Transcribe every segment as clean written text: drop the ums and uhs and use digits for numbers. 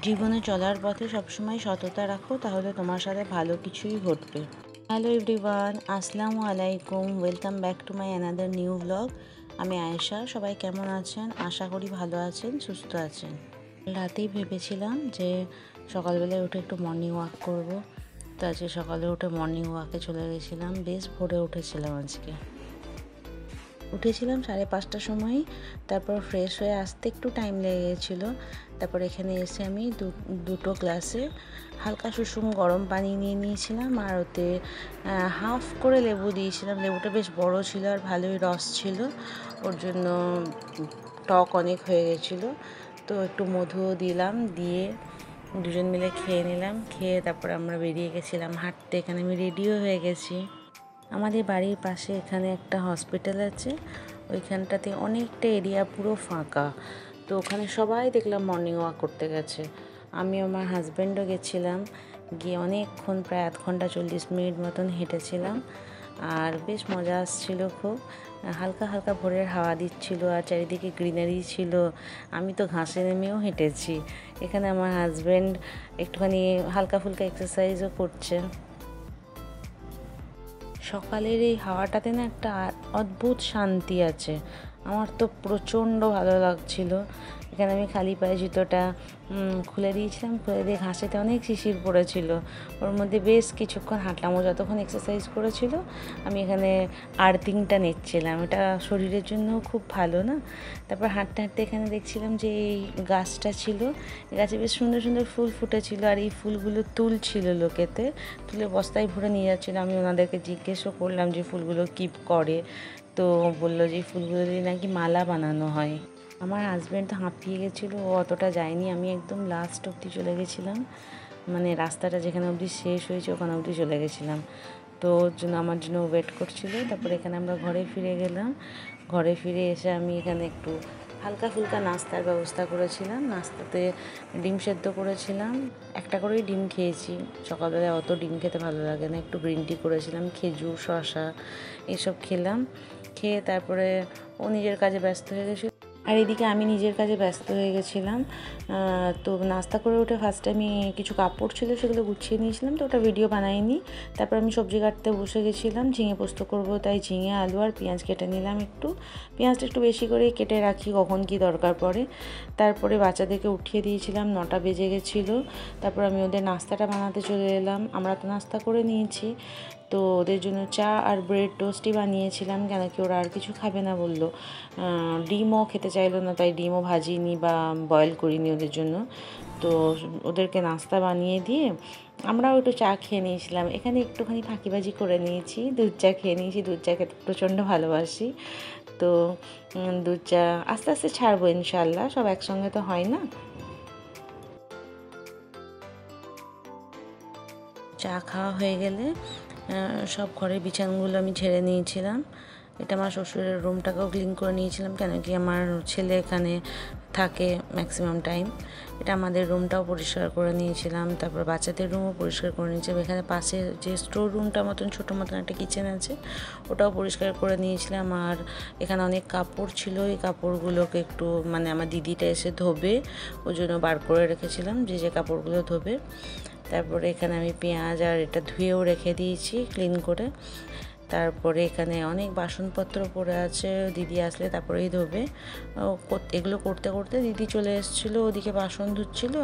জীবনে চলার পথে সবসময় সততা রাখো, তাহলে তোমার সাথে ভালো কিছুই ঘটবে। হ্যালো এভরিওয়ান, আসসালামু আলাইকুম। Welcome back to my another new blog. আমি আয়েশা। সবাই কেমন আছেন? আশা করি ভালো আছেন, সুস্থ আছেন। রাতেই ভেবেছিলাম যে সকালবেলায় উঠে একটু মর্নিং ওয়াক করব। তো আজকে সকালে উঠে মর্নিং ওয়াকে চলে গেছিলাম। বেশ ভোরে উঠেছিলাম আজকে। উঠেছিলাম 5:30টার সময়ই। তারপর ফ্রেশ হয়ে আসতে একটু টাইম লেগে গেছিলো। তারপর এখানে এসে আমি দুটো গ্লাসে হালকা সুষুম গরম পানি নিয়ে নিয়েছিলাম, আর ওতে হাফ করে লেবু দিয়েছিলাম। লেবুটা বেশ বড় ছিল আর ভালোই রস ছিল, ওর জন্য টক অনেক হয়ে গেছিলো। তো একটু মধুও দিলাম, দিয়ে দুজন মিলে খেয়ে নিলাম। খেয়ে তারপর আমরা বেরিয়ে গেছিলাম হাঁটতে। এখানে আমি রেডিও হয়ে গেছি। আমাদের বাড়ির পাশে এখানে একটা হসপিটাল আছে, ওইখানটাতে অনেকটা এরিয়া পুরো ফাঁকা। তো ওখানে সবাই দেখলাম মর্নিং ওয়াক করতে গেছে। আমি আমার হাজব্যান্ডও গেছিলাম, গিয়ে অনেকক্ষণ প্রায় 1 ঘন্টা 40 মিনিট মতন হেঁটেছিলাম। আর বেশ মজা আসছিল খুব। হালকা হালকা ভোরের হাওয়া দিচ্ছিল আর চারিদিকে গ্রিনারি ছিল। আমি তো ঘাসে নেমেও হেঁটেছি। এখানে আমার হাজব্যান্ড একটুখানি হালকা ফুলকা এক্সারসাইজও করছে। সকালের এই হাওয়াটাতে না একটা অদ্ভুত শান্তি আছে। আমার তো প্রচণ্ড ভালো লাগছিল। এখানে আমি খালি পায়ে জুতোটা খুলে দিয়েছিলাম, খুলে দিয়ে ঘাসেতে অনেক শিশির পড়েছিল, ওর মধ্যে বেশ কিছুক্ষণ হাঁটলাম। ও যতক্ষণ এক্সারসাইজ করেছিল আমি এখানে আর্থিংটা নিচ্ছিলাম। এটা শরীরের জন্যও খুব ভালো না। তারপর হাঁটতে হাঁটতে এখানে দেখছিলাম যে এই গাছটা ছিল, এই গাছে বেশ সুন্দর সুন্দর ফুল ফুটেছিল, আর এই ফুলগুলো তুলছিল লোকেতে, তুলে বস্তায় ভরে নিয়ে যাচ্ছিলো। আমি ওনাদেরকে জিজ্ঞেসও করলাম যে ফুলগুলো কী করে। তো বললো যে এই ফুলগুলো দিয়ে নাকি মালা বানানো হয়। আমার হাজব্যান্ড তো হাঁপিয়ে গেছিলো, ও অতটা যায়নি। আমি একদম লাস্ট অবধি চলে গেছিলাম, মানে রাস্তাটা যেখানে অবধি শেষ হয়েছে ওখানে অবধি চলে গেছিলাম। তো ওর জন্য আমার জন্য ওয়েট করছিলো। তারপরে এখানে আমরা ঘরে ফিরে গেলাম। ঘরে ফিরে এসে আমি এখানে একটু হালকা ফুলকা নাস্তার ব্যবস্থা করেছিলাম। নাস্তাতে ডিম সেদ্ধ করেছিলাম, একটা করেই ডিম খেয়েছি। সকালবেলায় অত ডিম খেতে ভালো লাগে না। একটু গ্রিন টি করেছিলাম, খেজুর শসা এসব খেলাম। খেয়ে তারপরে ও নিজের কাজে ব্যস্ত হয়ে গেছিলো, আর এদিকে আমি নিজের কাজে ব্যস্ত হয়ে গেছিলাম। তো নাস্তা করে উঠে ফার্স্টে আমি কিছু কাপড় ছিল সেগুলো গুছিয়ে নিয়েছিলাম, তো ওটা ভিডিও বানাইনি। তারপর আমি সবজি কাটতে বসে গেছিলাম, ঝিঙে পোস্ত করব, তাই ঝিঙে আলু আর পেঁয়াজ কেটে নিলাম। পেঁয়াজটা একটু বেশি করেই কেটে রাখি, কখন কি দরকার পড়ে। তারপরে বাচ্চাদেরকে উঠিয়ে দিয়েছিলাম, 9টা বেজে গেছিলো। তারপর আমি ওদের নাস্তাটা বানাতে চলে এলাম। আমরা তো নাস্তা করে নিয়েছি, তো ওদের জন্য চা আর ব্রেড টোস্টই বানিয়েছিলাম, কেন কি ওরা আর কিছু খাবে না বললো। ডিমও খেতে চাইলো না, তাই ডিমও ভাজিনি বা বয়েল করিনি ওদের জন্য। তো ওদেরকে নাস্তা বানিয়ে দিয়ে আমরাও একটু চা খেয়ে নিয়েছিলাম। এখানে একটুখানি ফাঁকিবাজি করে নিয়েছি, দুধ চা খেয়ে নিয়েছি। দুধ চা খেতে প্রচণ্ড ভালোবাসি। তো দুধ চা আস্তে আস্তে ছাড়বো ইনশাল্লাহ, সব একসঙ্গে তো হয় না। চা খাওয়া হয়ে গেলে সব ঘরের বিছানাগুলো আমি ঝেড়ে নিয়েছিলাম। এটা আমার শ্বশুরের রুমটাকেও ক্লিন করে নিয়েছিলাম, কেন কি আমার ছেলে এখানে থাকে ম্যাক্সিমাম টাইম। এটা আমাদের রুমটাও পরিষ্কার করে নিয়েছিলাম। তারপর বাচ্চাদের রুমও পরিষ্কার করে নিয়েছিলাম। এখানে পাশে যে স্টোর রুমটা মতন ছোটো মতন একটা কিচেন আছে, ওটাও পরিষ্কার করে নিয়েছিলাম। আর এখানে অনেক কাপড় ছিল, এই কাপড়গুলোকে একটু মানে আমার দিদিটা এসে ধোবে, ওই জন্য বার করে রেখেছিলাম যে কাপড়গুলো ধোবে। তারপরে এখানে আমি পেঁয়াজ আর এটা ধুয়েও রেখে দিয়েছি ক্লিন করে। তারপরে এখানে অনেক বাসনপত্র পড়ে আছে, দিদি আসলে তারপরেই ধোবে। এগুলো করতে করতে দিদি চলে এসেছিলো, ওদিকে বাসন ধুচ্ছিলো,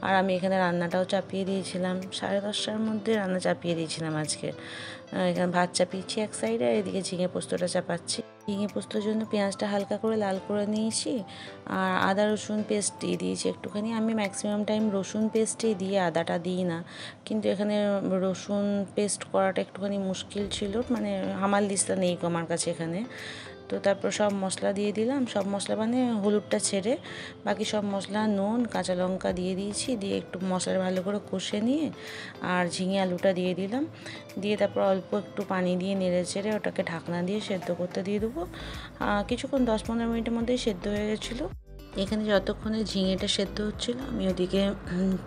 আর আমি এখানে রান্নাটাও চাপিয়ে দিয়েছিলাম। 10:30টার মধ্যে রান্না চাপিয়ে দিয়েছিলাম আজকে। এখানে ভাত চাপিয়েছি এক সাইডে, আর এদিকে ঝিঙে পোস্তটা চাপাচ্ছি। ঝিঙে পোস্তর জন্য পেঁয়াজটা হালকা করে লাল করে নিয়েছি, আর আদা রসুন পেস্ট দিয়ে দিয়েছি একটুখানি। আমি ম্যাক্সিমাম টাইম রসুন পেস্টেই দিয়ে আদাটা দিই না, কিন্তু এখানে রসুন পেস্ট করাটা একটুখানি মুশকিল ছিল, মানে হামানদিস্তা নেই আমার কাছে এখানে। তো তারপর সব মশলা দিয়ে দিলাম, সব মশলা মানে হলুদটা ছেড়ে বাকি সব মশলা, নুন, কাঁচা লঙ্কা দিয়ে দিয়েছি। দিয়ে একটু মশলা ভালো করে কষে নিয়ে আর ঝিঙে আলুটা দিয়ে দিলাম। দিয়ে তারপর অল্প একটু পানি দিয়ে নেড়ে চেড়ে ওটাকে ঢাকনা দিয়ে সেদ্ধ করতে দিয়ে দেবো। কিছুক্ষণ 10-15 মিনিটের মধ্যেই সেদ্ধ হয়ে গেছিলো। এখানে যতক্ষণে ঝিঙেটা সেদ্ধ হচ্ছিল আমি ওদিকে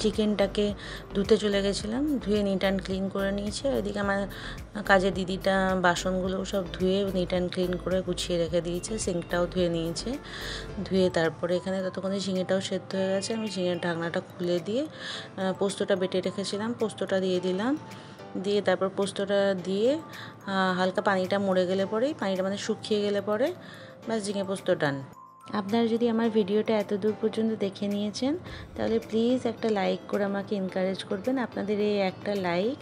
চিকেনটাকে ধুতে চলে গেছিলাম। ধুয়ে নিট অ্যান্ড ক্লিন করে নিয়েছি। ওইদিকে আমার কাজের দিদিটা বাসনগুলো সব ধুয়ে নিট অ্যান্ড ক্লিন করে গুছিয়ে রেখে দিয়েছে, সিঙ্কটাও ধুয়ে নিয়েছে। ধুয়ে তারপরে এখানে ততক্ষণে ঝিঙেটাও সেদ্ধ হয়ে গেছে। আমি ঝিঙের ঢাকনাটা খুলে দিয়ে পোস্তটা বেটে রেখেছিলাম, পোস্তটা দিয়ে দিলাম। দিয়ে তারপর পোস্তটা দিয়ে হালকা পানিটা মরে গেলে পরেই, পানিটা মানে শুকিয়ে গেলে পরে ব্যাস ঝিঙে পোস্ত ডান। আপনারা যদি আমার ভিডিওটা এত দূর পর্যন্ত দেখে নিয়েছেন তাহলে প্লিজ একটা লাইক করে আমাকে এনকারেজ করবেন। আপনাদের এই একটা লাইক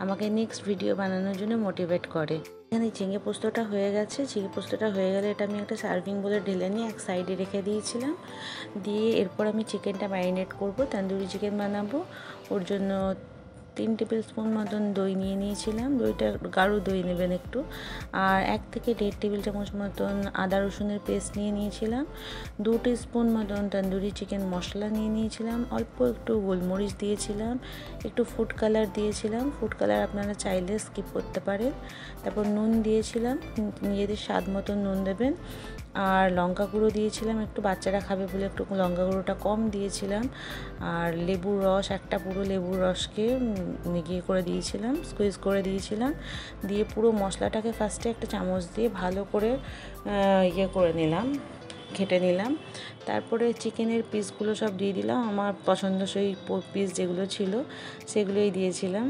আমাকে নেক্সট ভিডিও বানানোর জন্য মোটিভেট করে। এখানে ঝিঙে পোস্তটা হয়ে গেছে। ঝিঙে পোস্তটা হয়ে গেলে এটা আমি একটা সার্ভিং বলে ঢেলে নিয়ে এক সাইডে রেখে দিয়েছিলাম। দিয়ে এরপর আমি চিকেনটা ম্যারিনেট করব, তন্দুরি চিকেন বানাবো। ওর জন্য 3 টেবিল স্পুন মতন দই নিয়ে নিয়েছিলাম। দইটা গাঢ় দই নেবেন একটু। আর 1 থেকে 1.5 টেবিল চামচ মতন আদা রসুনের পেস্ট নিয়ে নিয়েছিলাম। 2 টিস্পুন মতন তন্দুরি চিকেন মশলা নিয়ে নিয়েছিলাম। অল্প একটু গোলমরিচ দিয়েছিলাম, একটু ফুড কালার দিয়েছিলাম। ফুড কালার আপনারা চাইলে স্কিপ করতে পারেন। তারপর নুন দিয়েছিলাম, নিজেদের স্বাদ মতন নুন দেবেন। আর লঙ্কা গুঁড়ো দিয়েছিলাম, একটু বাচ্চারা খাবে বলে একটু লঙ্কা গুঁড়োটা কম দিয়েছিলাম। আর লেবুর রস, একটা পুরো লেবুর রসকে ইয়ে করে দিয়েছিলাম, স্কুইজ করে দিয়েছিলাম। দিয়ে পুরো মশলাটাকে ফার্স্টে একটা চামচ দিয়ে ভালো করে ইয়ে করে নিলাম, ঘেটে নিলাম। তারপরে চিকেনের পিসগুলো সব দিয়ে দিলাম, আমার পছন্দসই পিস যেগুলো ছিল সেগুলোই দিয়েছিলাম।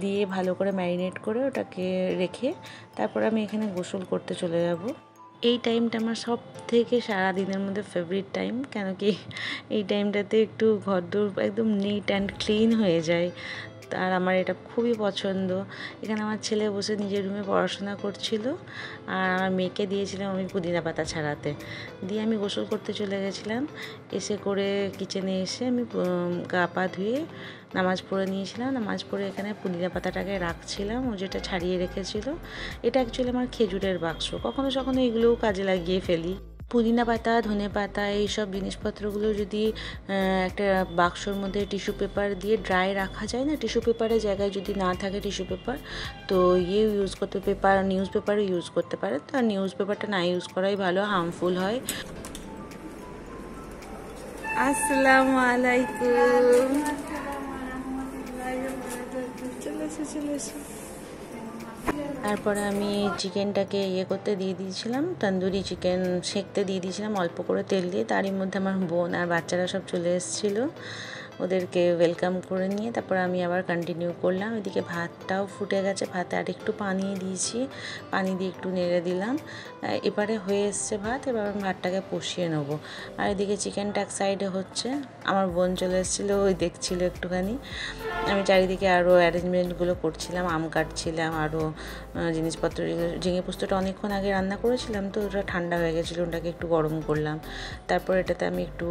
দিয়ে ভালো করে ম্যারিনেট করে ওটাকে রেখে তারপর আমি এখানে গোসল করতে চলে যাব। এই টাইমটা আমার সব থেকে সারাদিনের মধ্যে ফেভারিট টাইম, কেন কি এই টাইমটাতে একটু ঘরদোর একদম নিট অ্যান্ড ক্লিন হয়ে যায়। আর আমার এটা খুবই পছন্দ। এখানে আমার ছেলে বসে নিজের রুমে পড়াশোনা করছিল, আর আমার মেয়েকে দিয়েছিলাম আমি পুদিনা পাতা ছাড়াতে। দিয়ে আমি গোসল করতে চলে গেছিলাম। এসে করে কিচেনে এসে আমি গা পা ধুয়ে নামাজ পড়ে নিয়েছিলাম। নামাজ পড়ে এখানে পুদিনা পাতাটাকে রাখছিলাম, ও যেটা ছাড়িয়ে রেখেছিল। এটা অ্যাকচুয়ালি আমার খেজুরের বাক্স, কখনো কখনো এগুলোও কাজে লাগিয়ে ফেলি। পুদিনা পাতা, ধনে পাতা এইসব জিনিসপত্রগুলো যদি একটা বাক্সর মধ্যে টিস্যু পেপার দিয়ে ড্রাই রাখা যায় না, টিস্যু পেপারের জায়গায় যদি না থাকে টিস্যু পেপার, তো ইউজ করতে পেপার, নিউজ পেপারও ইউজ করতে পারে। তো নিউজ পেপারটা না ইউজ করাই ভালো, হার্মফুল হয়। আসসালামু আলাইকুম। চলে এসো। তারপরে আমি চিকেনটাকে করতে দিয়ে দিয়েছিলাম, তন্দুরি চিকেন সেঁকতে দিয়ে দিয়েছিলাম অল্প করে তেল দিয়ে। তারই মধ্যে আমার বোন আর বাচ্চারা সব চলে এসেছিলো, ওদেরকে ওয়েলকাম করে নিয়ে তারপর আমি আবার কন্টিনিউ করলাম। এদিকে ভাতটাও ফুটে গেছে, ভাতে আর একটু পানি দিয়েছি, পানি দিয়ে একটু নেড়ে দিলাম। এবারে হয়ে এসছে ভাত, এবার আমি ভাতটাকে কষিয়ে নেবো। আর এদিকে চিকেনটা এক সাইডে হচ্ছে, আমার বোন চলে এসেছিলো, ওই দেখছিল একটুখানি। আমি চারিদিকে আরও অ্যারেঞ্জমেন্টগুলো করছিলাম, আম কাটছিলাম, আরও জিনিসপত্র। ঝিঙে পোস্তটা অনেকক্ষণ আগে রান্না করেছিলাম, তো ওটা ঠান্ডা হয়ে গেছিলো, ওটাকে একটু গরম করলাম। তারপর এটাতে আমি একটু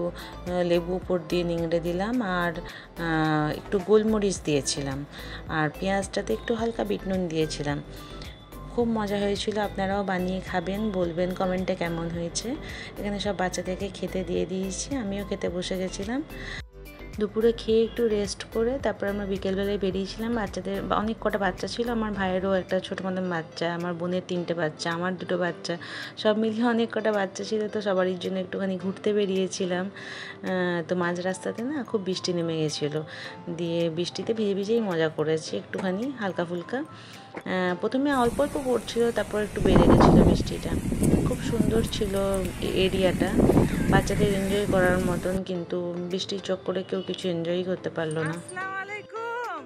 লেবু উপর দিয়ে নিংড়ে দিলাম, আর একটু গোলমরিচ দিয়েছিলাম, আর পেঁয়াজটাতে একটু হালকা বিট নুন দিয়েছিলাম। খুব মজা হয়েছিল, আপনারাও বানিয়ে খাবেন, বলবেন কমেন্টে কেমন হয়েছে। এখানে সব বাচ্চাদেরকে খেতে দিয়ে দিয়েছি, আমিও খেতে বসে গেছিলাম। দুপুরে খেয়ে একটু রেস্ট করে তারপর আমরা বিকেলবেলায় বেরিয়েছিলাম। বাচ্চাদের অনেক কটা বাচ্চা ছিল, আমার ভাইয়েরও একটা ছোটো মতন বাচ্চা, আমার বোনের 3টে বাচ্চা, আমার 2টো বাচ্চা, সব মিলিয়ে অনেক কটা বাচ্চা ছিল। তো সবারই জন্য একটুখানি ঘুরতে বেরিয়েছিলাম। তো মাঝ রাস্তাতে না খুব বৃষ্টি নেমে গেছিলো, দিয়ে বৃষ্টিতে ভিজেই মজা করেছি একটুখানি হালকা ফুলকা। প্রথমে অল্প অল্প পড়ছিল, তারপর একটু বেড়ে গেছিলো বৃষ্টিটা। খুব সুন্দর ছিল এরিয়াটা, বাচ্চাদের এনজয় করার মতন, কিন্তু বৃষ্টির চক্করে কেউ কিছু এনজয়ই করতে পারলো না। আসসালামু আলাইকুম।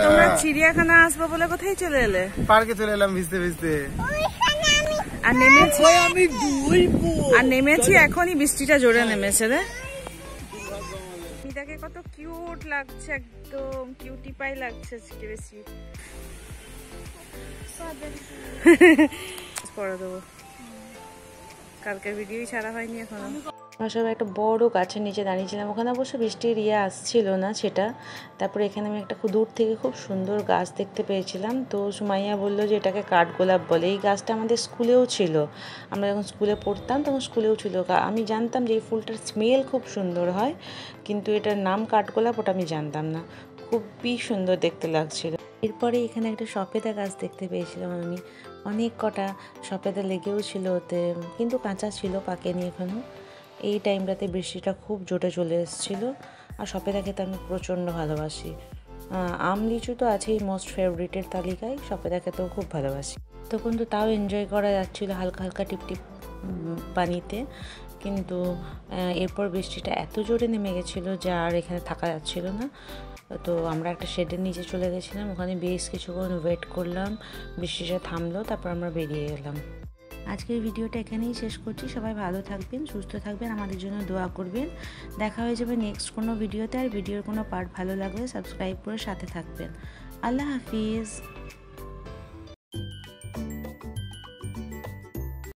তোমরা চিড়িয়াখানা আসবো বলে কোথায় চলে এলে? পার্কে চলে এলাম ভিজতে ভিজতে। আর নেমেছি এখনই, বৃষ্টিটা জোরে নেমেছে রে। মিতাকে কত কিউট লাগছে, একদম কিউটি পাই লাগছে বেশি। পরে দেবো, কালকের ভিডিওই ছাড়া হয়নি এখনো। আমরা সবাই একটা বড় গাছের নিচে দাঁড়িয়েছিলাম, ওখানে অবশ্য বৃষ্টির আসছিল না সেটা। তারপরে এখানে আমি একটা দূর থেকে খুব সুন্দর গাছ দেখতে পেয়েছিলাম। তো সুমাইয়া বললো যে এটাকে কাঠগোলাপ বলে। এই গাছটা আমাদের স্কুলেও ছিল, আমরা যখন স্কুলে পড়তাম তখন স্কুলেও ছিল। আমি জানতাম যে এই ফুলটার স্মেল খুব সুন্দর হয়, কিন্তু এটার নাম কাঠগোলাপ ওটা আমি জানতাম না। খুবই সুন্দর দেখতে লাগছিল। এরপরে এখানে একটা সফেদা গাছ দেখতে পেয়েছিলাম আমি, অনেক কটা সফেদা লেগেও ছিল ওতে, কিন্তু কাঁচা ছিল, পাকেনি এখনও। এই টাইমটাতে বৃষ্টিটা খুব জোরে চলে এসেছিলো। আর সফেদা খেতে আমি প্রচণ্ড ভালোবাসি। আম লিচু তো আছেই মোস্ট ফেভারিটের তালিকায়, সফেদা খেতেও খুব ভালোবাসি। তখন তো তাও এনজয় করা যাচ্ছিলো হালকা হালকা টিপটিপ পানিতে, কিন্তু এরপর বৃষ্টিটা এত জোরে নেমে গেছিলো যে আর এখানে থাকা যাচ্ছিলো না। তো আমরা একটা শেডের নিচে চলে গেছিলাম, ওখানে বেশ কিছুক্ষণ ওয়েট করলাম, বৃষ্টিটা থামলো, তারপর আমরা বেরিয়ে গেলাম। আজকের ভিডিওটা এখানেই শেষ করছি। সবাই ভালো থাকবেন, সুস্থ থাকবেন, আমাদের জন্য দোয়া করবেন। দেখা হয়ে যাবে নেক্সট কোনো ভিডিওতে। আর ভিডিওর কোনো পার্ট ভালো লাগলে সাবস্ক্রাইব করে সাথে থাকবেন। আল্লাহ হাফিজ।